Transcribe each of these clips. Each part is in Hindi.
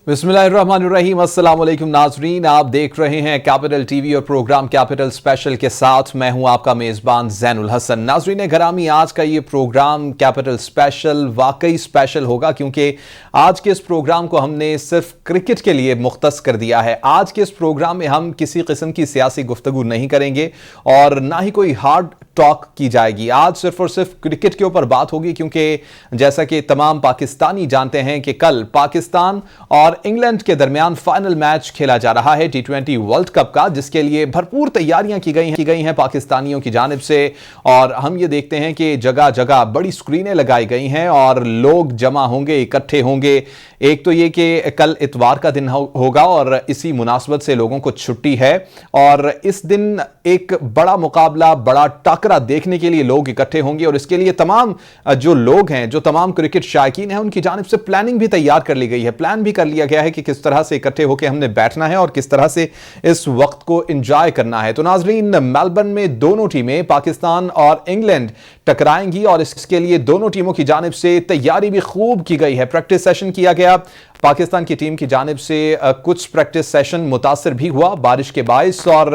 बिस्मिल्लाहिर्रहमानिर्रहीम। अस्सलाम वालेकुम नाजरीन, आप देख रहे हैं कैपिटल टीवी और प्रोग्राम कैपिटल स्पेशल के साथ मैं हूं आपका मेज़बान ज़ैनुल हसन। नाजरीन घरामी, आज का ये प्रोग्राम कैपिटल स्पेशल वाकई स्पेशल होगा क्योंकि आज के इस प्रोग्राम को हमने सिर्फ क्रिकेट के लिए मुख्तस कर दिया है। आज के इस प्रोग्राम में हम किसी किस्म की सियासी गुफ्तगू नहीं करेंगे और ना ही कोई हार्ड टॉक की जाएगी। आज सिर्फ और सिर्फ क्रिकेट के ऊपर बात होगी क्योंकि जैसा कि तमाम पाकिस्तानी जानते हैं कि कल पाकिस्तान और इंग्लैंड के दरमियान फाइनल मैच खेला जा रहा है T20 वर्ल्ड कप का, जिसके लिए भरपूर तैयारियां की गई हैं पाकिस्तानियों की जानिब से। और हम ये देखते हैं कि जगह जगह बड़ी स्क्रीनें लगाई गई हैं और लोग जमा होंगे, इकट्ठे होंगे। एक तो ये कि कल इतवार का दिन होगा और इसी मुनासबत से लोगों को छुट्टी है और इस दिन एक बड़ा मुकाबला, बड़ा टाकरा देखने के लिए लोग इकट्ठे होंगे और इसके लिए तमाम जो लोग हैं, जो तमाम क्रिकेट शायकीन हैं, उनकी जानिब से प्लानिंग भी तैयार कर ली गई है। प्लान भी कर लिया गया है कि किस तरह से इकट्ठे होकर हमने बैठना है और किस तरह से इस वक्त को एंजॉय करना है। तो नाजरीन, मेलबर्न में दोनों टीमें पाकिस्तान और इंग्लैंड टकराएंगी और इसके लिए दोनों टीमों की जानिब से तैयारी भी खूब की गई है। प्रैक्टिस सेशन किया गया। पाकिस्तान की टीम की जानिब से कुछ प्रैक्टिस सेशन मुतासिर भी हुआ बारिश के बायस और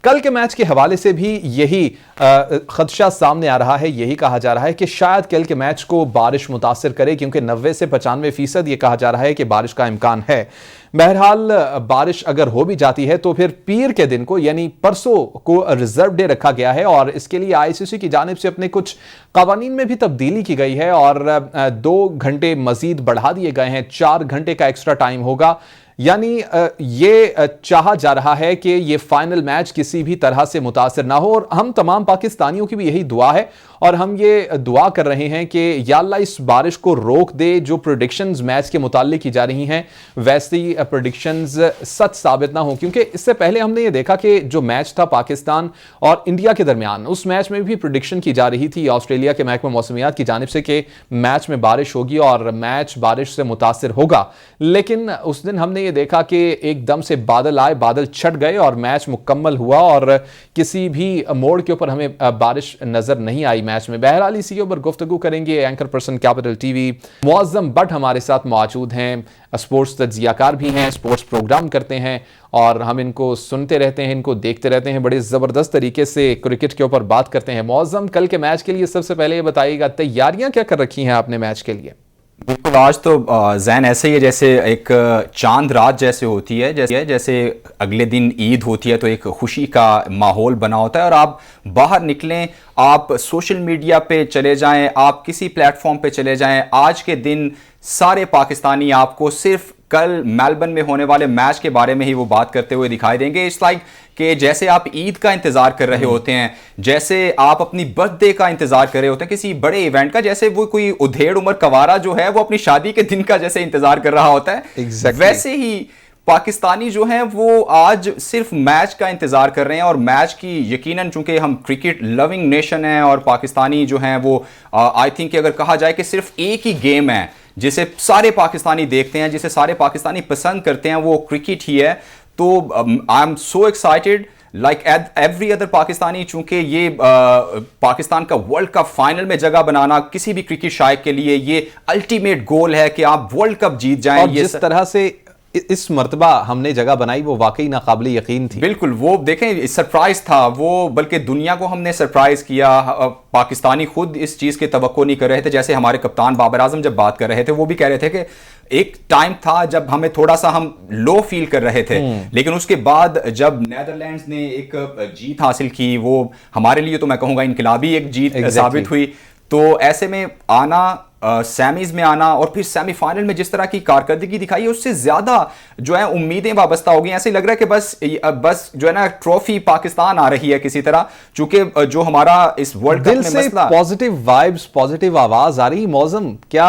कल के मैच के हवाले से भी यही खदशा सामने आ रहा है। यही कहा जा रहा है कि शायद कल के मैच को बारिश मुतासिर करे क्योंकि 90 से 95% यह कहा जा रहा है कि बारिश का इम्कान है। बहरहाल बारिश अगर हो भी जाती है तो फिर पीर के दिन को यानी परसों को रिजर्व डे रखा गया है और इसके लिए ICC की जानिब से अपने कुछ कवानीन में भी तब्दीली की गई है और 2 घंटे मजीद बढ़ा दिए गए हैं। 4 घंटे का एक्स्ट्रा टाइम होगा। यानी ये चाहा जा रहा है कि ये फाइनल मैच किसी भी तरह से मुतासिर ना हो और हम तमाम पाकिस्तानियों की भी यही दुआ है और हम ये दुआ कर रहे हैं कि या अल्लाह इस बारिश को रोक दे। जो प्रेडिक्शंस मैच के मुताल्लिक की जा रही हैं वैसी प्रेडिक्शंस सच साबित ना हो, क्योंकि इससे पहले हमने ये देखा कि जो मैच था पाकिस्तान और इंडिया के दरमियान, उस मैच में भी प्रेडिक्शन की जा रही थी ऑस्ट्रेलिया के महकमा मौसमियात की जानिब से कि मैच में बारिश होगी और मैच बारिश से मुतासिर होगा। लेकिन उस दिन हमने ये देखा कि एकदम से बादल आए, बादल छट गए और मैच मुकम्मल हुआ और किसी भी मोड़ के ऊपर हमें बारिश नजर नहीं आई मैच में। बहरहाल इसी के ऊपर गुफ्तगू करेंगे। Anchor person capital TV Muazzam but हमारे साथ मौजूद हैं, स्पोर्ट्स तज्ज़ियाकार भी हैं, स्पोर्ट्स प्रोग्राम करते हैं और हम इनको सुनते रहते हैं, इनको देखते रहते हैं, बड़े ज़बरदस्त तरीके से क्रिकेट के ऊपर बात करते हैं। मुअज़्ज़म, कल के मैच के लिए सबसे पहले ये बताइएगा, तैयारियां क्या कर रखी हैं आपने मैच के लिए? बिल्कुल, आज तो जैन ऐसे ही है जैसे एक चांद रात जैसे होती है, जैसे अगले दिन ईद होती है तो एक खुशी का माहौल बना होता है और आप बाहर निकलें, आप सोशल मीडिया पे चले जाएं, आप किसी प्लेटफॉर्म पे चले जाएं, आज के दिन सारे पाकिस्तानी आपको सिर्फ कल मेलबर्न में होने वाले मैच के बारे में ही वो बात करते हुए दिखाई देंगे। इट्स लाइक कि जैसे आप ईद का इंतजार कर रहे होते हैं, जैसे आप अपनी बर्थडे का इंतजार कर रहे होते हैं, किसी बड़े इवेंट का, जैसे वो कोई उधेड़ उम्र कवारा जो है वो अपनी शादी के दिन का जैसे इंतजार कर रहा होता है। exactly. वैसे ही पाकिस्तानी जो हैं वो आज सिर्फ मैच का इंतजार कर रहे हैं और मैच की यकीनन, चूंकि हम क्रिकेट लविंग नेशन हैं और पाकिस्तानी जो हैं वो आई थिंक अगर कहा जाए कि सिर्फ एक ही गेम है जिसे सारे पाकिस्तानी देखते हैं, जिसे सारे पाकिस्तानी पसंद करते हैं, वो क्रिकेट ही है। तो I am so excited like every other Pakistani, चूंकि ये पाकिस्तान का वर्ल्ड कप फाइनल में जगह बनाना किसी भी क्रिकेट शायक के लिए ये अल्टीमेट गोल है कि आप वर्ल्ड कप जीत जाएं। और जिस तरह से इस मर्तबा हमने जगह बनाई वो वाकई नाकाबिल यकीन थी। बिल्कुल, वो देखें सरप्राइज था वो, बल्कि दुनिया को हमने सरप्राइज किया। पाकिस्तानी खुद इस चीज़ की तवक्को नहीं कर रहे थे। जैसे हमारे कप्तान बाबर आजम जब बात कर रहे थे वो भी कह रहे थे कि एक टाइम था जब हमें थोड़ा सा हम लो फील कर रहे थे, लेकिन उसके बाद जब नीदरलैंड्स ने एक जीत हासिल की, वो हमारे लिए तो मैं कहूँगा इनकलाबी एक जीत साबित हुई। तो ऐसे में आना, सेमीज में आना और फिर सेमीफाइनल में जिस तरह की कारकर्दगी दिखाई है, उससे ज्यादा जो है उम्मीदें वाबस्ता हो गई। ऐसे लग रहा है कि बस जो है ना ट्रॉफी पाकिस्तान आ रही है किसी तरह, चूंकि जो हमारा इस वर्ल्ड कप में मसला, पॉजिटिव वाइब्स, पॉजिटिव आवाज आ रही। मौसम क्या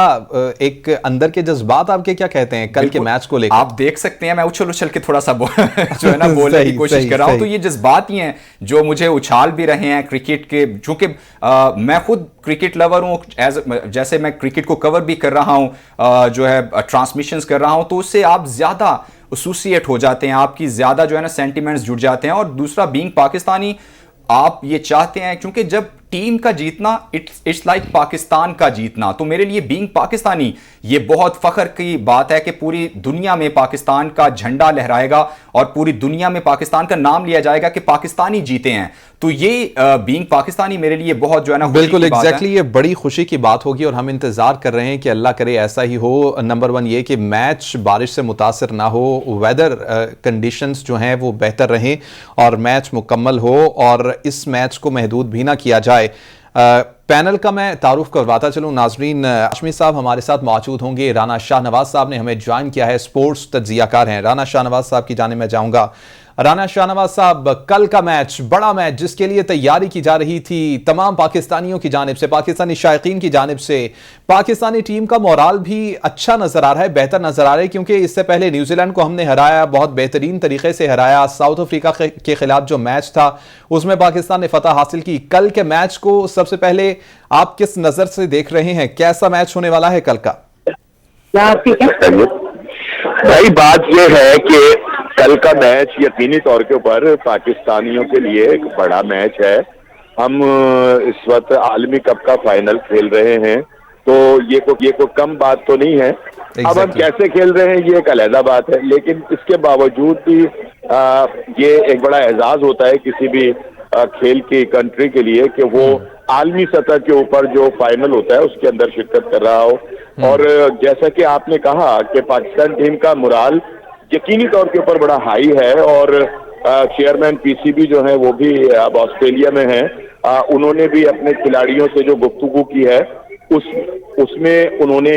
एक अंदर के जज्बात आपके क्या कहते हैं कल के मैच को लेकर? आप देख सकते हैं मैं उछल उछल के थोड़ा सा जो है ना बोलने की कोशिश कर रहा हूं, तो ये जज्बात ही हैं जो मुझे उछाल भी रहे हैं क्रिकेट के। चूंकि मैं खुद क्रिकेट लवर हूं, जैसे मैं क्रिकेट को कवर भी कर रहा हूं, जो है ट्रांसमिशंस कर रहा हूं, तो उससे आप ज्यादा एसोसिएट हो जाते हैं, आपकी ज्यादा जो है ना सेंटिमेंट्स जुड़ जाते हैं। और दूसरा, बीइंग पाकिस्तानी, आप ये चाहते हैं, क्योंकि जब टीम का जीतना इट्स लाइक पाकिस्तान का जीतना। तो मेरे लिए बीइंग पाकिस्तानी ये बहुत फख्र की बात है कि पूरी दुनिया में पाकिस्तान का झंडा लहराएगा और पूरी दुनिया में पाकिस्तान का नाम लिया जाएगा कि पाकिस्तानी जीते हैं। तो ये बीइंग पाकिस्तानी मेरे लिए बहुत जो है ना बिल्कुल एग्जैक्टली ये बड़ी खुशी की बात होगी और हम इंतजार कर रहे हैं कि अल्लाह करे ऐसा ही हो। नंबर वन ये कि मैच बारिश से मुतासर ना हो, वेदर कंडीशंस जो हैं वो बेहतर रहें और मैच मुकम्मल हो और इस मैच को महदूद भी ना किया जाए। पैनल का मैं तारुफ करवाता चलूँ नाजरीन। हाशमी साहब हमारे साथ मौजूद होंगे। राना शाहनवाज साहब ने हमें ज्वाइन किया है, स्पोर्ट्स तज्जियाकार हैं। राना शाहनवाज साहब की जानिब मैं जाऊंगा। राना शाहनवाज साहब, कल का मैच, बड़ा मैच जिसके लिए तैयारी की जा रही थी तमाम पाकिस्तानियों की जानिब से, पाकिस्तानी शायकीन की जानिब से, पाकिस्तानी टीम का मोराल भी अच्छा नजर आ रहा है, बेहतर नजर आ रहा है, क्योंकि इससे पहले न्यूजीलैंड को हमने हराया, बहुत बेहतरीन तरीके से हराया। साउथ अफ्रीका के खिलाफ जो मैच था उसमें पाकिस्तान ने फतह हासिल की। कल के मैच को सबसे पहले आप किस नजर से देख रहे हैं? कैसा मैच होने वाला है कल का? भाई बात यह है कि कल का मैच यकीनी तौर के ऊपर पाकिस्तानियों के लिए एक बड़ा मैच है। हम इस वक्त आलमी कप का फाइनल खेल रहे हैं, तो ये कोई कम बात तो नहीं है। अब हम कैसे खेल रहे हैं ये एक अलग बात है, लेकिन इसके बावजूद भी ये एक बड़ा एजाज होता है किसी भी खेल की कंट्री के लिए कि वो आलमी सतह के ऊपर जो फाइनल होता है उसके अंदर शिरकत कर रहा हो। और जैसा कि आपने कहा कि पाकिस्तान टीम का मोराल यकीनी तौर के ऊपर बड़ा हाई है और चेयरमैन पीसीबी जो है वो भी अब ऑस्ट्रेलिया में है। उन्होंने भी अपने खिलाड़ियों से जो गुफ्तगू की है उसमें उन्होंने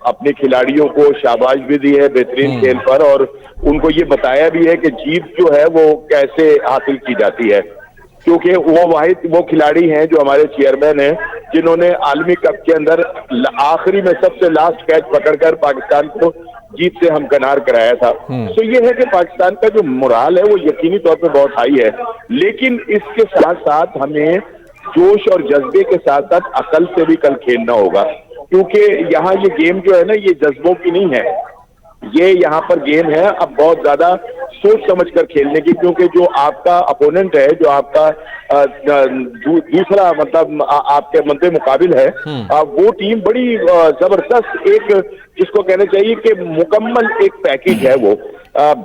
अपने खिलाड़ियों को शाबाश भी दी है बेहतरीन खेल पर, और उनको ये बताया भी है कि जीत जो है वो कैसे हासिल की जाती है, क्योंकि वो खिलाड़ी हैं जो हमारे चेयरमैन हैं जिन्होंने आलमी कप के अंदर आखिरी में सबसे लास्ट कैच पकड़कर पाकिस्तान को जीत से हमकनार कराया था। तो ये है कि पाकिस्तान का जो मोराल है वो यकीनी तौर पे बहुत हाई है, लेकिन इसके साथ साथ हमें जोश और जज्बे के साथ साथ अकल से भी कल खेलना होगा, क्योंकि यहाँ ये गेम जो है ना ये जज्बों की नहीं है, ये यहाँ पर गेम है अब बहुत ज्यादा सोच समझ कर खेलने की, क्योंकि जो आपका अपोनेंट है, जो आपका दूसरा मतलब आपके मद्दे मुकाबिल है, वो टीम बड़ी जबरदस्त एक जिसको कहना चाहिए कि मुकम्मल एक पैकेज है वो,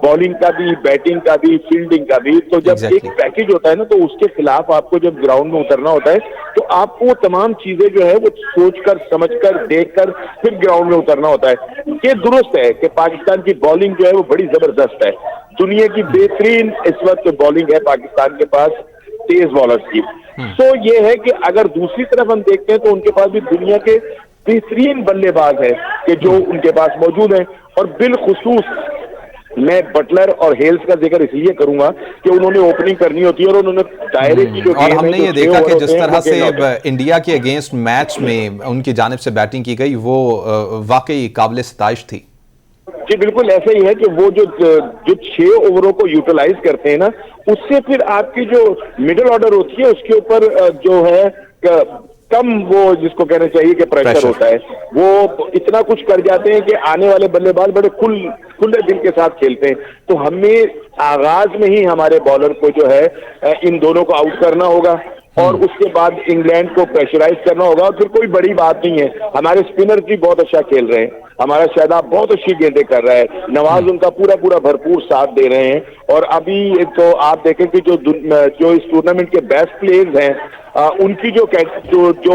बॉलिंग का भी, बैटिंग का भी, फील्डिंग का भी। तो जब एक पैकेज होता है ना तो उसके खिलाफ आपको जब ग्राउंड में उतरना होता है तो आपको तमाम चीजें जो है वो सोचकर, समझकर, देखकर फिर ग्राउंड में उतरना होता है। ये दुरुस्त है कि पाकिस्तान की बॉलिंग जो है वो बड़ी जबरदस्त है, दुनिया की बेहतरीन इस वक्त बॉलिंग है पाकिस्तान के पास, तेज बॉलर्स की। तो ये है कि अगर दूसरी तरफ हम देखते हैं तो उनके पास भी दुनिया के बेहतरीन बल्लेबाज है कि जो उनके पास मौजूद है, और बिलखुसूस मैं बटलर और हेल्स का जिक्र इसलिए करूंगा कि उन्होंने ओपनिंग करनी होती है और उन्होंने दायरे की जो और हमने ये देखा कि जिस तरह से इंडिया के अगेंस्ट मैच में उनकी जानिब से बैटिंग की गई वो वाकई काबिल सिताइश थी। जी बिल्कुल ऐसा ही है कि वो जो 6 ओवरों को यूटिलाइज करते हैं ना, उससे फिर आपकी जो मिडिल ऑर्डर होती है उसके ऊपर जो है कम वो जिसको कहना चाहिए कि प्रेशर होता है, वो इतना कुछ कर जाते हैं कि आने वाले बल्लेबाज बड़े खुले दिल के साथ खेलते हैं। तो हमें आगाज में ही हमारे बॉलर को जो है इन दोनों को आउट करना होगा और उसके बाद इंग्लैंड को प्रेशराइज करना होगा, और फिर कोई बड़ी बात नहीं है। हमारे स्पिनर भी बहुत अच्छा खेल रहे हैं, हमारा शादाब बहुत अच्छी गेंदें कर रहा है, नवाज उनका पूरा भरपूर साथ दे रहे हैं, और अभी तो आप देखें कि जो इस टूर्नामेंट के बेस्ट प्लेयर्स हैं उनकी जो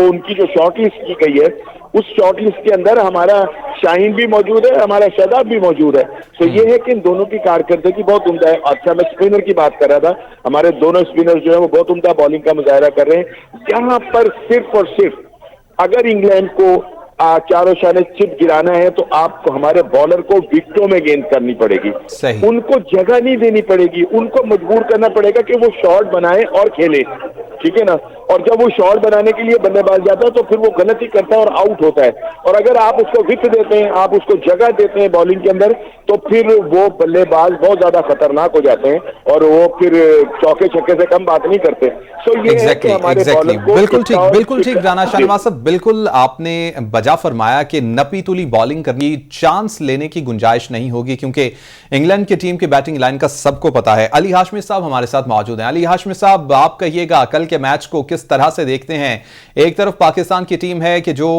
उनकी जो शॉर्ट लिस्ट की गई है उस शॉर्ट लिस्ट के अंदर हमारा शाहीन भी मौजूद है, हमारा शादाब भी मौजूद है। तो ये है कि इन दोनों की कारकर्दगी बहुत उम्दा है। अच्छा, मैं स्पिनर की बात कर रहा था, हमारे दोनों स्पिनर जो है वो बहुत उम्दा बॉलिंग का मुजाहरा कर रहे हैं। यहाँ पर सिर्फ और सिर्फ अगर इंग्लैंड को चारों शाने चिप गिराना है तो आपको हमारे बॉलर को विकेटों में गेंद करनी पड़ेगी, उनको जगह नहीं देनी पड़ेगी, उनको मजबूर करना पड़ेगा कि वो शॉट बनाए और खेले, ठीक है ना। और जब वो शॉट बनाने के लिए बल्लेबाज जाता है तो फिर वो गलती करता है और आउट होता है, और अगर आप उसको विकेट देते हैं, आप उसको जगह देते हैं बॉलिंग के अंदर, तो फिर वो बल्लेबाज बहुत ज्यादा खतरनाक हो जाते हैं और वो फिर चौके छक्के से कम बात नहीं करते। सो ये है कि हमारे बॉलर को बिल्कुल ठीक राना शाहनवाज साहब, बिल्कुल आपने बजा फरमाया कि नपी तुली बॉलिंग करनी, चांस लेने की गुंजाइश नहीं होगी, क्योंकि इंग्लैंड की टीम की बैटिंग लाइन का सबको पता है। अली हाशमी साहब हमारे साथ मौजूद हैं। अली हाशमी साहब, आप कहिएगा कल के मैच को किस जिस तरह से देखते हैं, एक तरफ पाकिस्तान की टीम है कि जो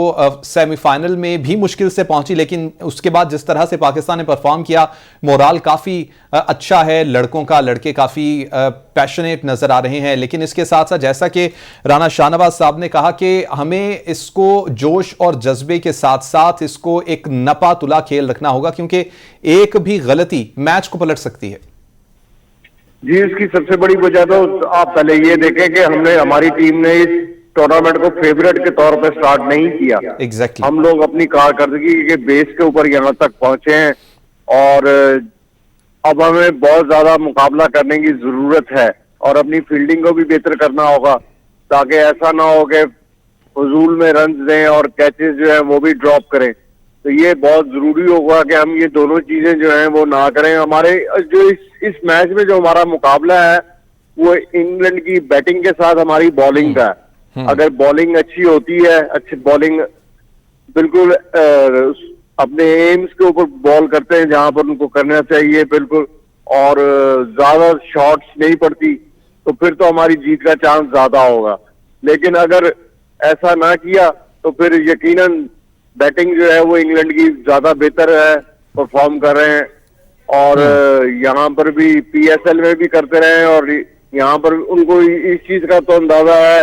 सेमीफाइनल में भी मुश्किल से पहुंची, लेकिन उसके बाद जिस तरह से पाकिस्तान ने परफॉर्म किया, मोराल काफी अच्छा है लड़कों का, लड़के काफी पैशनेट नजर आ रहे हैं। लेकिन इसके साथ साथ जैसा कि राना शाहनवाज साहब ने कहा कि हमें इसको जोश और जज्बे के साथ साथ इसको एक नपा तुला खेल रखना होगा, क्योंकि एक भी गलती मैच को पलट सकती है। जी, इसकी सबसे बड़ी वजह तो आप पहले ये देखें कि हमारी टीम ने इस टूर्नामेंट को फेवरेट के तौर पे स्टार्ट नहीं किया। एग्जैक्टली हम लोग अपनी कारकर्दगी के बेस के ऊपर यहाँ तक पहुंचे हैं और अब हमें बहुत ज्यादा मुकाबला करने की जरूरत है और अपनी फील्डिंग को भी बेहतर करना होगा, ताकि ऐसा ना हो कि फजूल में रन दें और कैचेस जो है वो भी ड्रॉप करें। तो ये बहुत जरूरी होगा कि हम ये दोनों चीजें जो हैं वो ना करें। हमारे जो इस मैच में जो हमारा मुकाबला है वो इंग्लैंड की बैटिंग के साथ हमारी बॉलिंग का है। अगर बॉलिंग अच्छी होती है, अच्छी बॉलिंग बिल्कुल अपने एम्स के ऊपर बॉल करते हैं जहां पर उनको करना चाहिए बिल्कुल, और ज्यादा शॉट्स नहीं पड़ती, तो फिर तो हमारी जीत का चांस ज्यादा होगा। लेकिन अगर ऐसा ना किया तो फिर यकीनन बैटिंग जो है वो इंग्लैंड की ज्यादा बेहतर है, परफॉर्म कर रहे हैं और यहाँ पर भी पीएसएल में भी करते रहे और यहाँ पर उनको इस चीज का तो अंदाजा है,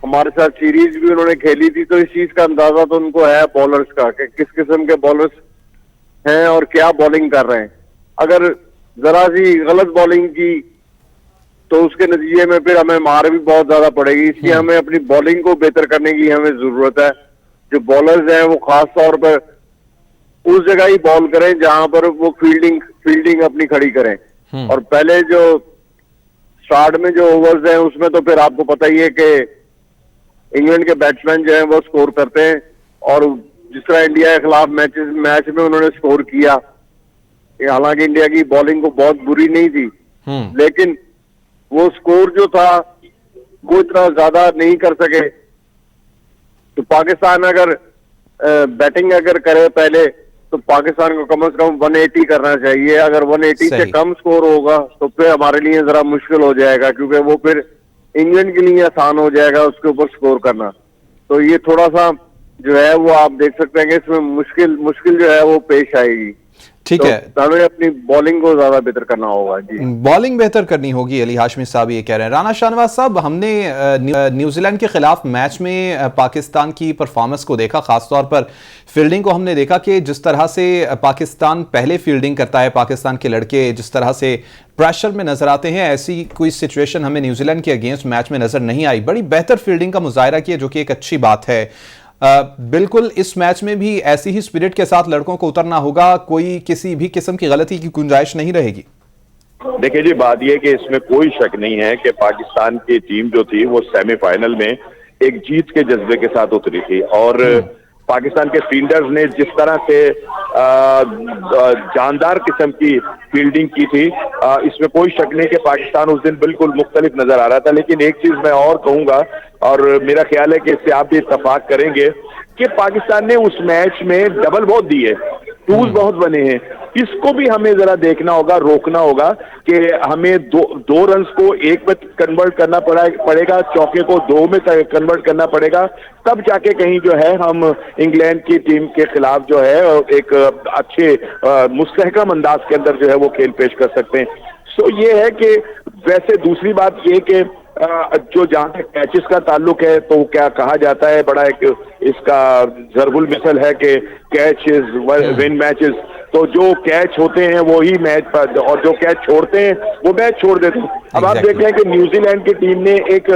हमारे साथ सीरीज भी उन्होंने खेली थी, तो इस चीज का अंदाजा तो उनको है बॉलर्स का कि किस किस्म के बॉलर्स हैं और क्या बॉलिंग कर रहे हैं। अगर जरा सी गलत बॉलिंग की तो उसके नतीजे में फिर हमें मार भी बहुत ज्यादा पड़ेगी, इसलिए हमें अपनी बॉलिंग को बेहतर करने की हमें जरूरत है। जो बॉलर्स हैं वो खास तौर पर उस जगह ही बॉल करें जहां पर वो फील्डिंग अपनी खड़ी करें। और पहले जो स्टार्ट में जो ओवर्स हैं उसमें तो फिर आपको पता ही है कि इंग्लैंड के बैट्समैन जो हैं वो स्कोर करते हैं, और जिस तरह इंडिया के खिलाफ मैच में उन्होंने स्कोर किया, हालांकि इंडिया की बॉलिंग को बहुत बुरी नहीं थी, लेकिन वो स्कोर जो था वो इतना ज्यादा नहीं कर सके। तो पाकिस्तान अगर बैटिंग अगर करे पहले तो पाकिस्तान को कम से कम 180 करना चाहिए। अगर 180 से कम स्कोर होगा तो फिर हमारे लिए जरा मुश्किल हो जाएगा, क्योंकि वो फिर इंग्लैंड के लिए आसान हो जाएगा उसके ऊपर स्कोर करना। तो ये थोड़ा सा जो है वो आप देख सकते हैं कि इसमें मुश्किल जो है वो पेश आएगी। ठीक तो है, हमें अपनी बॉलिंग को ज्यादा बेहतर करना होगा। जी, बॉलिंग बेहतर करनी होगी, अली हाशमी साहब ये कह रहे हैं। राना शाहनवाज साहब, हमने न्यूजीलैंड के खिलाफ मैच में पाकिस्तान की परफॉर्मेंस को देखा, खासतौर पर फील्डिंग को हमने देखा कि जिस तरह से पाकिस्तान पहले फील्डिंग करता है, पाकिस्तान के लड़के जिस तरह से प्रेशर में नजर आते हैं, ऐसी कोई सिचुएशन हमें न्यूजीलैंड के अगेंस्ट मैच में नजर नहीं आई। बड़ी बेहतर फील्डिंग का मुजाहरा किया, जो कि एक अच्छी बात है। बिल्कुल इस मैच में भी ऐसी ही स्पिरिट के साथ लड़कों को उतरना होगा, कोई किसी भी किस्म की गलती की गुंजाइश नहीं रहेगी। देखिए जी, बात यह कि इसमें कोई शक नहीं है कि पाकिस्तान की टीम जो थी वो सेमीफाइनल में एक जीत के जज्बे के साथ उतरी थी, और पाकिस्तान के फील्डर्स ने जिस तरह से जानदार किस्म की फील्डिंग की थी, इसमें कोई शक नहीं कि पाकिस्तान उस दिन बिल्कुल मुख्तलिफ नजर आ रहा था। लेकिन एक चीज मैं और कहूंगा, और मेरा ख्याल है कि इससे आप भी इत्तफाक करेंगे, कि पाकिस्तान ने उस मैच में डबल बहुत दिए, टूज बहुत बने हैं। इसको भी हमें जरा देखना होगा, रोकना होगा कि हमें दो रन्स को एक में कन्वर्ट करना पड़ेगा, चौके को 2 में कन्वर्ट करना पड़ेगा, तब जाके कहीं जो है हम इंग्लैंड की टीम के खिलाफ जो है एक अच्छे मुस्तहकम अंदाज के अंदर जो है वो खेल पेश कर सकते हैं। सो ये है कि वैसे दूसरी बात ये कि जो जहां तक कैचेस का ताल्लुक है, तो क्या कहा जाता है, बड़ा एक इसका जरबुल मिसल है कि कैच इज विन मैचेस। तो जो कैच होते हैं वो ही मैच पर, और जो कैच छोड़ते हैं वो मैच छोड़ देते हैं। अब आप देख रहे हैं कि न्यूजीलैंड की टीम ने एक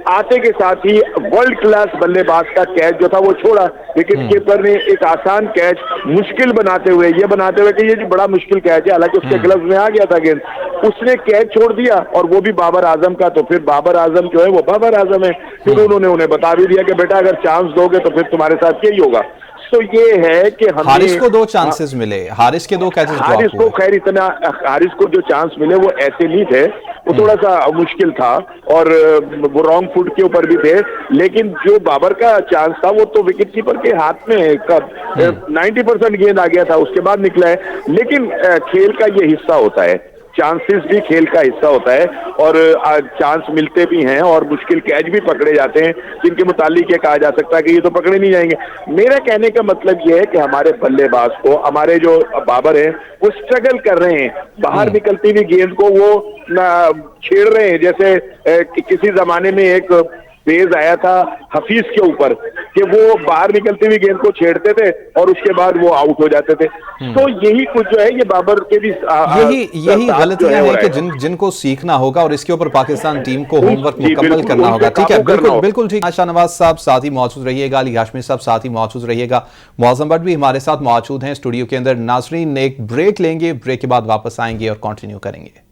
आते के साथ ही वर्ल्ड क्लास बल्लेबाज का कैच जो था वो छोड़ा। विकेट कीपर ने एक आसान कैच मुश्किल बनाते हुए कि ये बड़ा मुश्किल कैच है, हालांकि उसके ग्लव्स में आ गया था गेंद, उसने कैच छोड़ दिया, और वो भी बाबर आजम का। तो फिर बाबर आजम जो है वो बाबर आजम है। फिर उन्होंने उन्हें बता भी दिया कि बेटा अगर चांस दोगे तो फिर तुम्हारे साथ यही होगा। तो ये है कि हारिस को 2 चांसेस मिले, हारिस के 2 कैचेस ड्रॉप हुए। हारिस को खैर इतना, हारिस को जो चांस मिले वो ऐसे नहीं थे, वो थोड़ा सा मुश्किल था और वो रॉन्ग फुट के ऊपर भी थे। लेकिन जो बाबर का चांस था वो तो विकेट कीपर के हाथ में कब 90% गेंद आ गया था, उसके बाद निकला है। लेकिन खेल का ये हिस्सा होता है चांसेस भी खेल का हिस्सा होता है और चांस मिलते भी हैं और मुश्किल कैच भी पकड़े जाते हैं जिनके मुतालिक ये कहा जा सकता है कि ये तो पकड़े नहीं जाएंगे। मेरा कहने का मतलब ये है कि हमारे बल्लेबाज को, हमारे जो बाबर हैं, वो स्ट्रगल कर रहे हैं, बाहर निकलती हुई गेंद को वो छेड़ रहे हैं। जैसे किसी जमाने में एक फेज आया था हफीज के ऊपर कि वो बाहर निकलती हुई गेंद को छेड़ते थे और उसके बाद वो आउट हो जाते थे। तो यही कुछ जो है ये बाबर के भी यही गलतियां हैं कि जिनको सीखना होगा और इसके ऊपर पाकिस्तान टीम को होमवर्क मुकम्मल करना होगा। ठीक है, बिल्कुल बिल्कुल ठीक। शाहनवाज साहब साथ ही मौजूद रहिएगा, अली हाशमी साहब साथ ही मौजूद रहिएगा, मौज़म भट्ट भी हमारे साथ मौजूद हैं स्टूडियो के अंदर। नाजरीन, एक ब्रेक लेंगे, ब्रेक के बाद वापस आएंगे और कंटिन्यू करेंगे।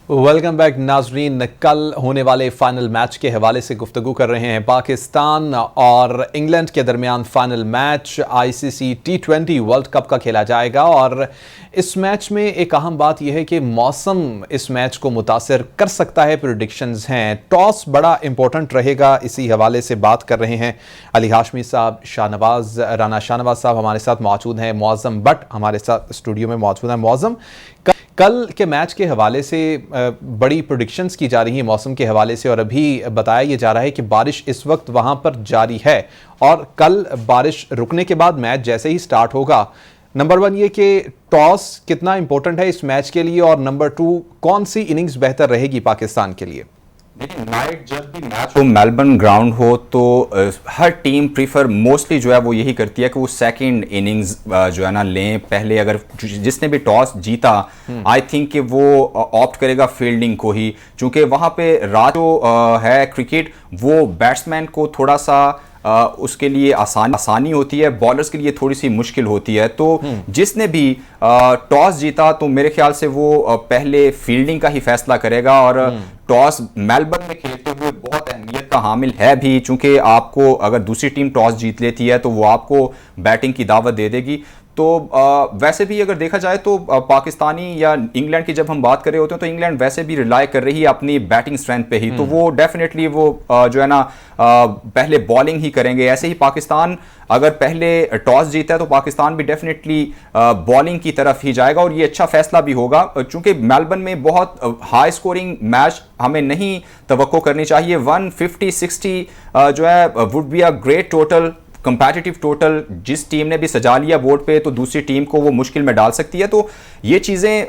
वेलकम बैक नाजरीन। कल होने वाले फाइनल मैच के हवाले से गुफ्तगू कर रहे हैं। पाकिस्तान और इंग्लैंड के दरमियान final match ICC T20 world cup का खेला जाएगा और इस मैच में एक अहम बात यह है कि मौसम इस मैच को मुतासिर कर सकता है। प्रेडिक्शंस हैं, टॉस बड़ा इंपॉर्टेंट रहेगा, इसी हवाले से बात कर रहे हैं। अली हाशमी साहब, राना शाहनवाज साहब हमारे साथ मौजूद हैं, मौज़म भट्ट हमारे साथ स्टूडियो में मौजूद हैं। मौज़म, कल के मैच के हवाले से बड़ी प्रेडिक्शंस की जा रही हैं मौसम के हवाले से और अभी बताया यह जा रहा है कि बारिश इस वक्त वहां पर जारी है और कल बारिश रुकने के बाद मैच जैसे ही स्टार्ट होगा, नंबर 1 ये कि टॉस कितना इंपॉर्टेंट है इस मैच के लिए और नंबर 2 कौन सी इनिंग्स बेहतर रहेगी पाकिस्तान के लिए? देखिए, नाइट जब भी मैच हो, मेलबर्न ग्राउंड हो, तो हर टीम प्रीफर मोस्टली जो है वो यही करती है कि वो सेकंड इनिंग्स जो है ना लें। पहले अगर जिसने भी टॉस जीता, आई थिंक कि वो ऑप्ट करेगा फील्डिंग को ही, क्योंकि वहाँ पे रात जो है क्रिकेट, वो बैट्समैन को थोड़ा सा उसके लिए आसानी होती है, बॉलर्स के लिए थोड़ी सी मुश्किल होती है। तो जिसने भी टॉस जीता तो मेरे ख्याल से वो पहले फील्डिंग का ही फैसला करेगा और टॉस मेलबर्न में खेलते हुए बहुत अहमियत का हामिल है भी, चूंकि आपको अगर दूसरी टीम टॉस जीत लेती है तो वो आपको बैटिंग की दावत दे देगी। तो वैसे भी अगर देखा जाए तो पाकिस्तानी या इंग्लैंड की जब हम बात कर रहे होते हैं तो इंग्लैंड वैसे भी रिलाई कर रही है अपनी बैटिंग स्ट्रेंथ पे ही, तो वो डेफिनेटली वो जो है ना पहले बॉलिंग ही करेंगे। ऐसे ही पाकिस्तान अगर पहले टॉस जीता है तो पाकिस्तान भी डेफिनेटली बॉलिंग की तरफ ही जाएगा और ये अच्छा फैसला भी होगा, चूंकि मेलबर्न में बहुत हाई स्कोरिंग मैच हमें नहीं तवक्को करनी चाहिए। 150-60 जो है would be a great total, competitive total. जिस टीम ने भी सजा लिया बोर्ड पे तो दूसरी टीम को वो मुश्किल में डाल सकती है। तो ये चीजें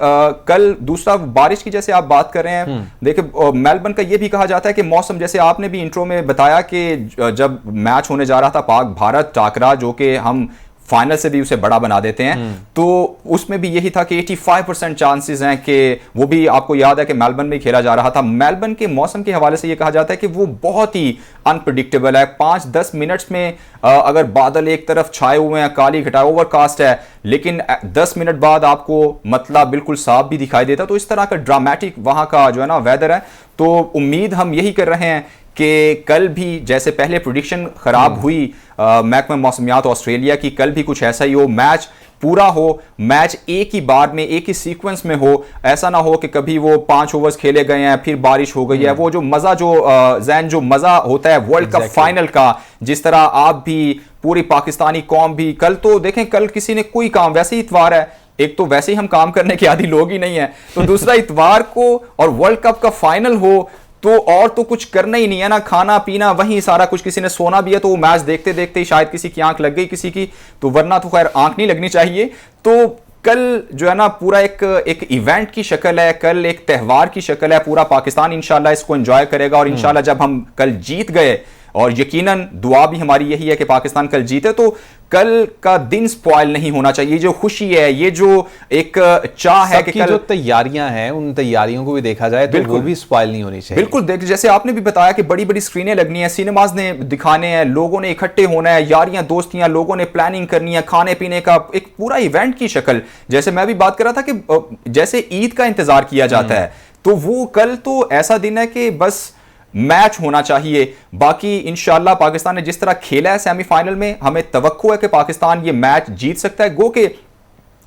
कल दूसरा बारिश की जैसे आप बात कर रहे हैं, देखिए मेलबर्न का ये भी कहा जाता है कि मौसम, जैसे आपने भी इंट्रो में बताया कि जब मैच होने जा रहा था पाक भारत टाकरा, जो कि हम फाइनल से भी उसे बड़ा बना देते हैं, तो उसमें भी यही था कि 85% चांसेस हैं कि वो भी आपको याद है कि मेलबर्न में खेला जा रहा था। मेलबर्न के मौसम के हवाले से ये कहा जाता है कि वो बहुत ही अनप्रेडिक्टेबल है। 5-10 मिनट्स में अगर बादल एक तरफ छाए हुए हैं, काली घटा ओवरकास्ट है, लेकिन 10 मिनट बाद आपको मतलब बिल्कुल साफ भी दिखाई देता। तो इस तरह का ड्रामेटिक वहां का जो है ना वेदर है। तो उम्मीद हम यही कर रहे हैं कि कल भी जैसे पहले प्रेडिक्शन खराब हुई महकमा मौसमियात ऑस्ट्रेलिया की, कल भी कुछ ऐसा ही हो, मैच पूरा हो, मैच एक ही बार में एक ही सीक्वेंस में हो। ऐसा ना हो कि कभी वो 5 ओवर्स खेले गए हैं फिर बारिश हो गई है। वो जो मजा जो मजा होता है वर्ल्ड कप फाइनल का, जिस तरह आप भी पूरी पाकिस्तानी कौम भी, कल तो देखें, कल किसी ने कोई काम, वैसे ही इतवार है, एक तो वैसे ही हम काम करने के आदी लोग ही नहीं है, तो दूसरा इतवार को और वर्ल्ड कप का फाइनल हो तो और तो कुछ करना ही नहीं है ना, खाना पीना वहीं सारा कुछ। किसी ने सोना भी है तो वो मैच देखते देखते ही शायद किसी की आंख लग गई, किसी की तो, वरना तो खैर आंख नहीं लगनी चाहिए। तो कल जो है ना पूरा एक इवेंट की शक्ल है, कल एक त्यौहार की शक्ल है। पूरा पाकिस्तान इंशाल्लाह इसको एंजॉय करेगा और इंशाल्लाह जब हम कल जीत गए, और यकीनन दुआ भी हमारी यही है कि पाकिस्तान कल जीते, तो कल का दिन स्पॉइल नहीं होना चाहिए। जो खुशी है, ये जो एक चाह है कि कल जो तैयारियां हैं, उन तैयारियों को भी देखा जाए तो वो भी स्पॉइल नहीं होनी चाहिए। बिल्कुल, देख जैसे आपने भी बताया कि बड़ी बड़ी स्क्रीनें लगनी है, सिनेमाज ने दिखाने हैं, लोगों ने इकट्ठे होना है, यारियां दोस्तियां, लोगों ने प्लानिंग करनी है, खाने पीने का एक पूरा इवेंट की शक्ल। जैसे मैं भी बात कर रहा था कि जैसे ईद का इंतजार किया जाता है, तो वो कल तो ऐसा दिन है कि बस मैच होना चाहिए। बाकी इंशाल्लाह पाकिस्तान ने जिस तरह खेला है सेमीफाइनल में, हमें तवक्को है कि पाकिस्तान ये मैच जीत सकता है। गो के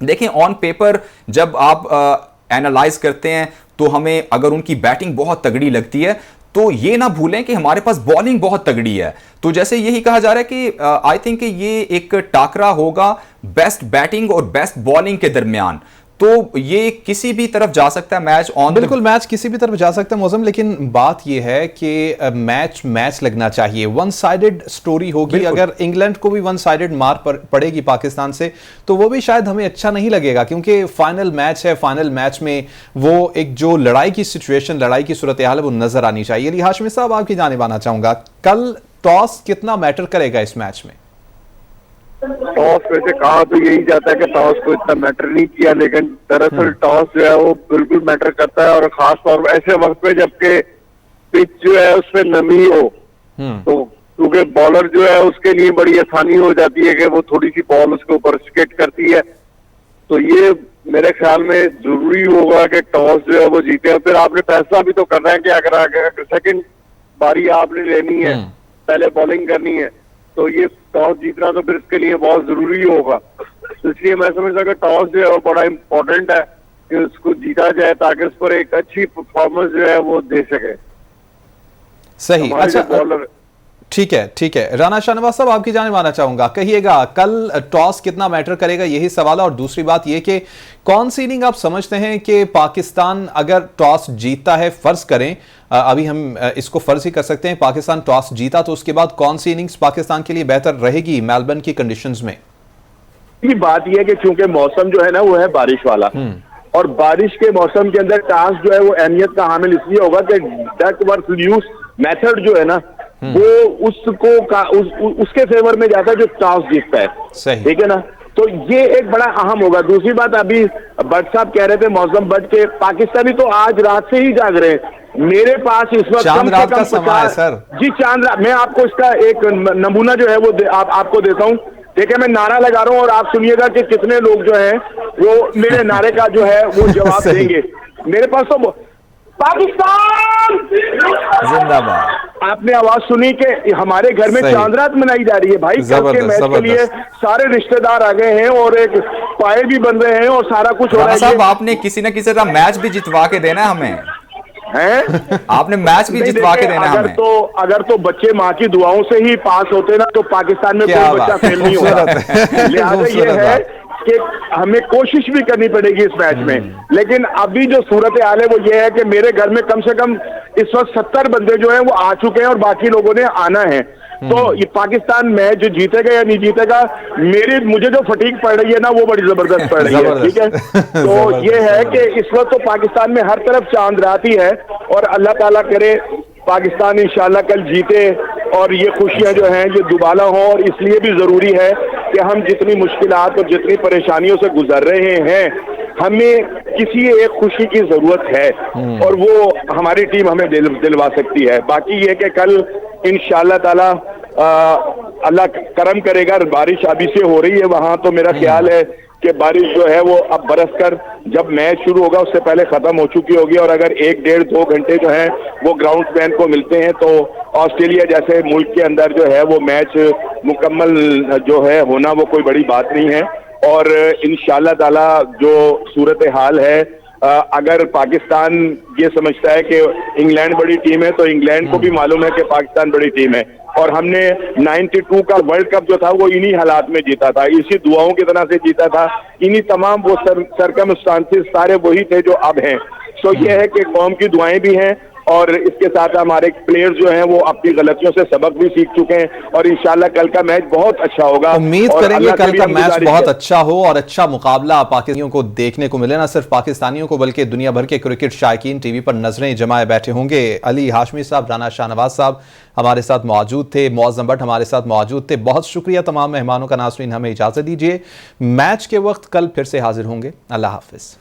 देखें, ऑन पेपर जब आप एनालाइज करते हैं तो हमें अगर उनकी बैटिंग बहुत तगड़ी लगती है तो ये ना भूलें कि हमारे पास बॉलिंग बहुत तगड़ी है। तो जैसे यही कहा जा रहा है कि आई थिंक कि ये एक टाकरा होगा बेस्ट बैटिंग और बेस्ट बॉलिंग के दरमियान, तो ये किसी भी तरफ जा सकता है मैच ऑन। बिल्कुल मैच किसी भी तरफ जा सकता है मौसम, लेकिन बात यह है कि मैच लगना चाहिए। वन साइडेड स्टोरी होगी, अगर इंग्लैंड को भी वन साइडेड मार पड़ेगी पाकिस्तान से तो वो भी शायद हमें अच्छा नहीं लगेगा, क्योंकि फाइनल मैच है। फाइनल मैच में वो एक जो लड़ाई की सिचुएशन, लड़ाई की सूरत हाल है वो नजर आनी चाहिए। अली हाशमी साहब, आपकी जानिब आना चाहूंगा, कल टॉस कितना मैटर करेगा इस मैच में? टॉस वैसे कहा तो यही जाता है कि टॉस को इतना मैटर नहीं किया, लेकिन दरअसल टॉस जो है वो बिल्कुल मैटर करता है, और खास तौर पर ऐसे वक्त पे जबकि पिच जो है उसमें नमी हो, तो क्योंकि बॉलर जो है उसके लिए बड़ी आसानी हो जाती है कि वो थोड़ी सी बॉल उसके ऊपर स्केट करती है। तो ये मेरे ख्याल में जरूरी होगा कि टॉस जो है वो जीते। फिर आपने फैसला भी तो करना है कि अगर सेकंड बारी आपने लेनी है, पहले बॉलिंग करनी है, तो ये टॉस जीतना तो फिर इसके लिए बहुत जरूरी होगा। तो इसलिए मैं समझता हूँ कि टॉस जो है वो बड़ा इम्पोर्टेंट है कि उसको जीता जाए, ताकि उस पर एक अच्छी परफॉर्मेंस जो है वो दे सके। सही, अच्छा ठीक है। राना शाहनवाज साहब, आपकी जानिब आना चाहूंगा, कहिएगा कल टॉस कितना मैटर करेगा, यही सवाल है। और दूसरी बात यह कि कौन सी इनिंग आप समझते हैं कि पाकिस्तान अगर टॉस जीतता है, फर्ज करें, अभी हम इसको फर्ज ही कर सकते हैं, पाकिस्तान टॉस जीता, तो उसके बाद कौन सी इनिंग्स पाकिस्तान के लिए बेहतर रहेगी मेलबर्न की कंडीशंस में? ये बात यह है कि चूंकि मौसम जो है ना वो है बारिश वाला, और बारिश के मौसम के अंदर टॉस जो है वो अहमियत का हामिल इसलिए होगा कि डक वर्सेस ल्यूस मेथड जो है ना वो उसके फेवर में जाता है जो टॉस जीतता है, ठीक है ना। तो ये एक बड़ा अहम होगा। दूसरी बात, अभी भट्ट साहब कह रहे थे मौसम भट्ट के, पाकिस्तानी तो आज रात से ही जाग रहे हैं। मेरे पास इस वक्त चांद रात का समय है सर जी, चांद रात। मैं आपको इसका एक नमूना जो है वो आपको देता हूँ। देखिए, मैं नारा लगा रहा हूँ और आप सुनिएगा कि कितने लोग जो हैं वो मेरे नारे का जो है वो जवाब देंगे। मेरे पास तो पाकिस्तान जिंदाबाद, आपने आवाज सुनी कि हमारे घर में चांद रात मनाई जा रही है भाई। कल के मैच के लिए सारे रिश्तेदार आ गए हैं और एक पाए भी बन रहे हैं और सारा कुछ हो रहा है। साहब, आपने किसी न किसी तरह मैच भी जितवा के देना है हमें, हैं? आपने मैच भी जितवा के देना हमें। अगर तो बच्चे माँ की दुआओं से ही पास होते ना, तो पाकिस्तान में कोई बच्चा फेल नहीं होता। लिहाजा ये है कि हमें कोशिश भी करनी पड़ेगी इस मैच में। लेकिन अभी जो सूरत हाल है वो ये है कि मेरे घर में कम से कम इस वक्त 70 बंदे जो हैं वो आ चुके हैं और बाकी लोगों ने आना है। तो ये पाकिस्तान मैच जो जीतेगा या नहीं जीतेगा, मुझे जो फटीक पड़ रही है ना वो बड़ी जबरदस्त पड़ रही है, ठीक है। तो ये है कि इस वक्त तो पाकिस्तान में हर तरफ चांद रात ही है, और अल्लाह ताला करे पाकिस्तान इंशाल्लाह कल जीते और ये खुशियां जो हैं ये दुबाला हों। और इसलिए भी जरूरी है कि हम जितनी मुश्किलात और जितनी परेशानियों से गुजर रहे हैं, हमें किसी एक खुशी की जरूरत है और वो हमारी टीम हमें दिलवा सकती है। बाकी ये कि कल इंशाल्लाह ताला अल्लाह करम करेगा। बारिश अभी से हो रही है वहां, तो मेरा ख्याल है कि बारिश जो है वो अब बरसकर जब मैच शुरू होगा उससे पहले खत्म हो चुकी होगी। और अगर 1, 1.5, 2 घंटे जो है वो ग्राउंड्समैन को मिलते हैं, तो ऑस्ट्रेलिया जैसे मुल्क के अंदर जो है वो मैच मुकम्मल जो है होना वो कोई बड़ी बात नहीं है। और इंशाल्लाह ताला जो सूरत हाल है, अगर पाकिस्तान ये समझता है कि इंग्लैंड बड़ी टीम है, तो इंग्लैंड को भी मालूम है कि पाकिस्तान बड़ी टीम है। और हमने 92 का वर्ल्ड कप जो था वो इन्हीं हालात में जीता था, इसी दुआओं की तरह से जीता था। इन्हीं तमाम वो सरकमस्टांसेस सारे वही थे जो अब हैं। सो ये है कि कौम की दुआएं भी हैं और इसके साथ हमारे प्लेयर्स जो हैं वो अपनी गलतियों से सबक भी सीख चुके हैं। और इंशाल्लाह कल का मैच बहुत अच्छा होगा। उम्मीद करेंगे कल का मैच बहुत अच्छा हो और अच्छा मुकाबला पाकिस्तानियों को देखने को मिले, ना सिर्फ पाकिस्तानियों को बल्कि दुनिया भर के क्रिकेट शायकीन टीवी पर नजरें जमाए बैठे होंगे। अली हाशमी साहब, राना शाहनवाज साहब हमारे साथ मौजूद थे, मौज़म भट्ट हमारे साथ मौजूद थे। बहुत शुक्रिया तमाम मेहमानों का। नाज़रीन, हमें इजाजत दीजिए, मैच के वक्त कल फिर से हाजिर होंगे। अल्लाह हाफिज।